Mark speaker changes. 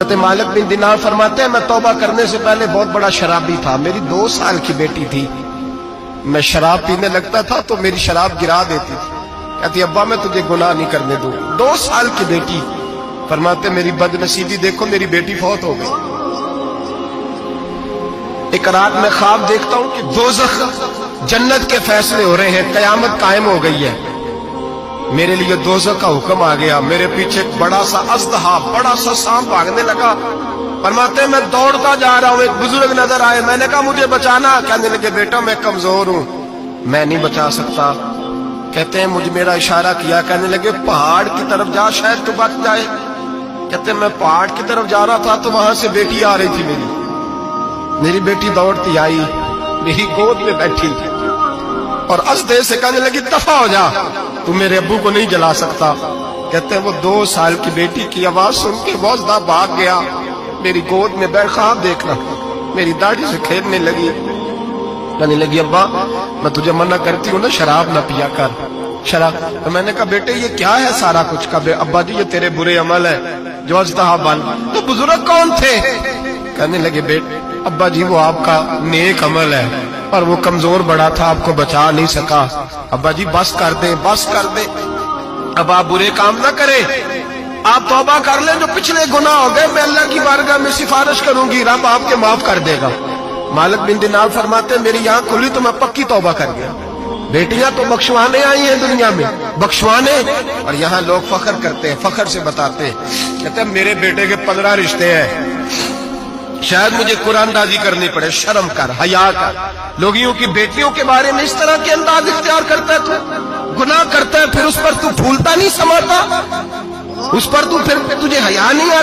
Speaker 1: मालिक बिन दिनार फरमाते हैं, मैं तौबा करने से पहले बहुत बड़ा शराबी था। मेरी 2 साल की बेटी थी, मैं शराब पीने लगता था तो मेरी शराब गिरा देती थी। कहती अब्बा मैं तुझे गुनाह नहीं करने दूं। 2 साल की बेटी। फरमाते मेरी बदनसीबी देखो, मेरी बेटी फौत हो गई। एक रात में ख्वाब देखता हूं कि दोज़ख जन्नत के फैसले हो रहे हैं, कयामत कायम हो गई है। मेरे लिए दोज़ख का हुक्म आ गया। मेरे पीछे एक बड़ा सा अज़दहा, बड़ा सा सांप भागने लगा। फरमाते मैं दौड़ता जा रहा हूं, एक बुजुर्ग नजर आए। मैंने कहा मुझे बचाना। कहने लगे बेटा मैं कमजोर हूं, मैं नहीं बचा सकता। कहते हैं मुझे मेरा इशारा किया, कहने लगे पहाड़ की तरफ जा, शायद तू बच जाए। कहते मैं पहाड़ की तरफ जा रहा था तो वहां से बेटी आ रही थी। मेरी बेटी दौड़ती आई, मेरी गोद में बैठी और असदे से कहने लगी दफा हो जा, तू मेरे अब्बू को नहीं जला सकता। कहते हैं वो 2 साल की बेटी की आवाज सुन के वजदा भाग गया। मेरी गोद में बैठ, ख्वाब देखना, मेरी दाढ़ी से खेलने लगी। कहने लगी अब्बा मैं तुझे मना करती हूँ ना, शराब ना पिया कर, शराब। तो मैंने कहा बेटे ये क्या है सारा कुछ का? अब्बा जी ये तेरे बुरे अमल है जो अज़दहा बन। तो बुजुर्ग कौन थे? कहने लगे बेटे अब्बा जी वो आपका नेक अमल है, पर वो कमजोर बड़ा था, आपको बचा नहीं सका। अब्बा जी बस कर दे, बस कर दे, अब आप बुरे काम ना करें, आप तौबा कर लें। जो पिछले गुनाह हो गए मैं अल्लाह की बारगाह में सिफारिश करूंगी, रब आपके माफ कर देगा। मालिक बिन दिनार फरमाते मेरी आंख खुली तो मैं पक्की तौबा कर गया। बेटियां तो बख्शवाने आई हैं दुनिया में, बख्शवाने। और यहाँ लोग फख्र करते हैं, फख्र से बताते हैं, कहते हैं मेरे बेटे के 15 रिश्ते हैं, शायद मुझे कुरानदाजी करनी पड़े। शर्म कर, हया कर। लोगियों की बेटियों के बारे में इस तरह के अंदाज इख्तियार करता है, तू गुनाह करता है, फिर उस पर तू फूलता नहीं समाता, उस पर तू फिर तुझे हया नहीं आता।